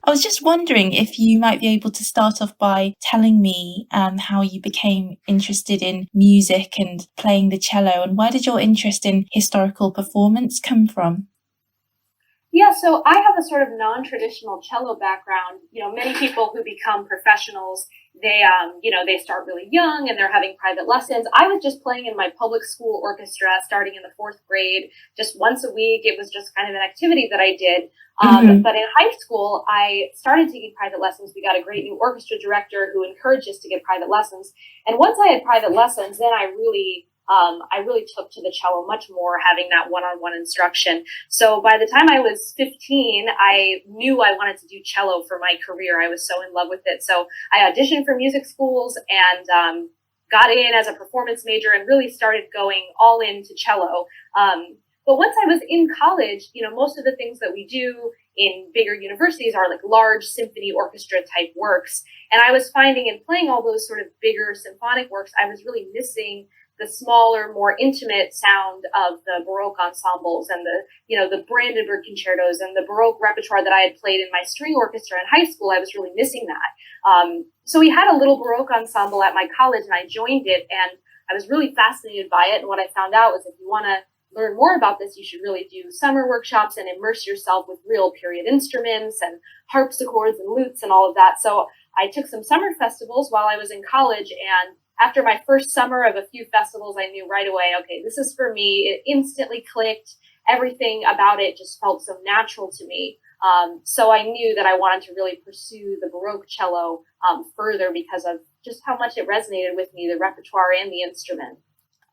I was just wondering if you might be able to start off by telling me how you became interested in music and playing the cello, and where did your interest in historical performance come from? Yeah, so I have a sort of non-traditional cello background. Many people who become professionals, they start really young and they're having private lessons. I was just playing in my public school orchestra starting in the fourth grade, just once a week. It was just kind of an activity that I did. Hmm. But in high school, I started taking private lessons. We got a great new orchestra director who encouraged us to get private lessons. And once I had private lessons, then I really took to the cello much more, having that one-on-one instruction. So by the time I was 15, I knew I wanted to do cello for my career. I was so in love with it. So I auditioned for music schools and got in as a performance major and really started going all into cello. But once I was in college, most of the things that we do in bigger universities are like large symphony orchestra type works. And I was finding in playing all those sort of bigger symphonic works, I was really missing the smaller, more intimate sound of the Baroque ensembles and the Brandenburg concertos and the Baroque repertoire that I had played in my string orchestra in high school. I was really missing that. So we had a little Baroque ensemble at my college, and I joined it, and I was really fascinated by it. And what I found out was if you want to learn more about this, you should really do summer workshops and immerse yourself with real period instruments and harpsichords and lutes and all of that. So I took some summer festivals while I was in college, and after my first summer of a few festivals, I knew right away, okay, this is for me. It instantly clicked. Everything about it just felt so natural to me. So I knew that I wanted to really pursue the Baroque cello further because of just how much it resonated with me, the repertoire and the instrument.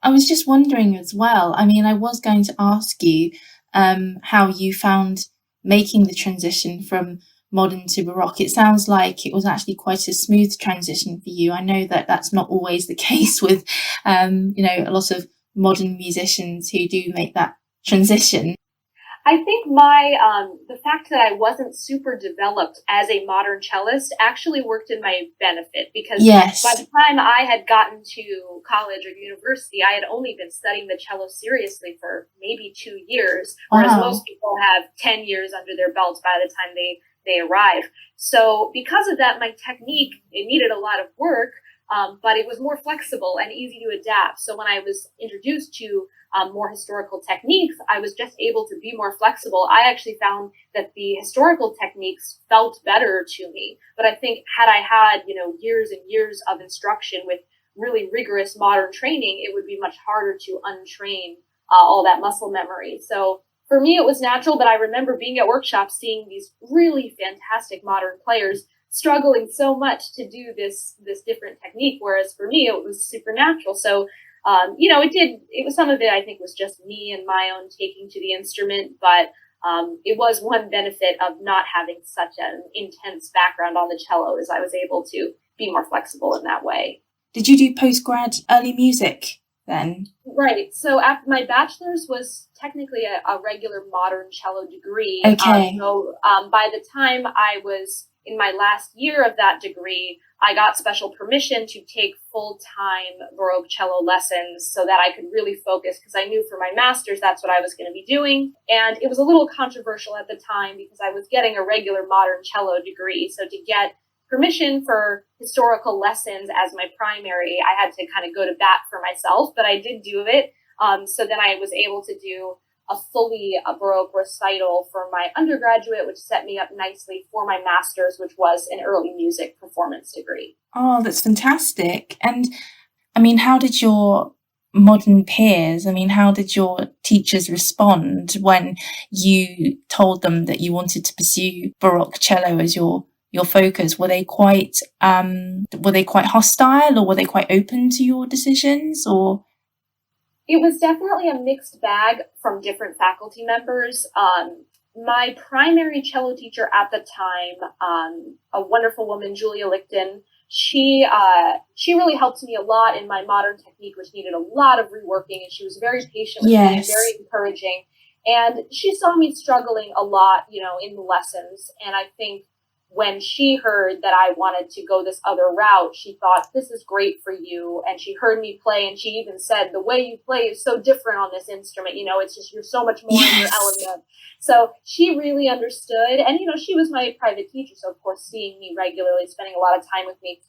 I was just wondering as well. I mean, I was going to ask you how you found making the transition from modern to Baroque. It sounds like it was actually quite a smooth transition for you. I know that that's not always the case with, a lot of modern musicians who do make that transition. I think the fact that I wasn't super developed as a modern cellist actually worked in my benefit because by Yes. the time I had gotten to college or university, I had only been studying the cello seriously for maybe 2 years, whereas most Wow. people have 10 years under their belts by the time they arrive. So because of that, my technique, it needed a lot of work, but it was more flexible and easy to adapt. So when I was introduced to more historical techniques, I was just able to be more flexible. I actually found that the historical techniques felt better to me. But I think had I had, years and years of instruction with really rigorous modern training, it would be much harder to untrain all that muscle memory. So for me, it was natural, but I remember being at workshops, seeing these really fantastic modern players struggling so much to do this different technique, whereas for me, it was supernatural. So it was some of it, I think, was just me and my own taking to the instrument, but it was one benefit of not having such an intense background on the cello as I was able to be more flexible in that way. Did you do postgrad early music then? Right. So after my bachelor's was technically a regular modern cello degree. Okay. By the time I was in my last year of that degree, I got special permission to take full-time Baroque cello lessons so that I could really focus because I knew for my master's that's what I was going to be doing. And it was a little controversial at the time because I was getting a regular modern cello degree. So to get permission for historical lessons as my primary, I had to kind of go to bat for myself, but I did do it. So then I was able to do a Baroque recital for my undergraduate, which set me up nicely for my master's, which was an early music performance degree. Oh, that's fantastic. And I mean, how did your modern peers, I mean, how did your teachers respond when you told them that you wanted to pursue Baroque cello as your focus? Were they quite hostile, or were they quite open to your decisions, or It was definitely a mixed bag from different faculty members. My primary cello teacher at the time, a wonderful woman, Julia Lichten, she really helped me a lot in my modern technique, which needed a lot of reworking, and she was very patient with me and very yes. encouraging. And she saw me struggling a lot, in the lessons, and I think when she heard that I wanted to go this other route, she thought, this is great for you. And she heard me play, and she even said, the way you play is so different on this instrument. It's just, you're so much more in your Yes. element. So she really understood. And, she was my private teacher. So, of course, seeing me regularly, spending a lot of time with me,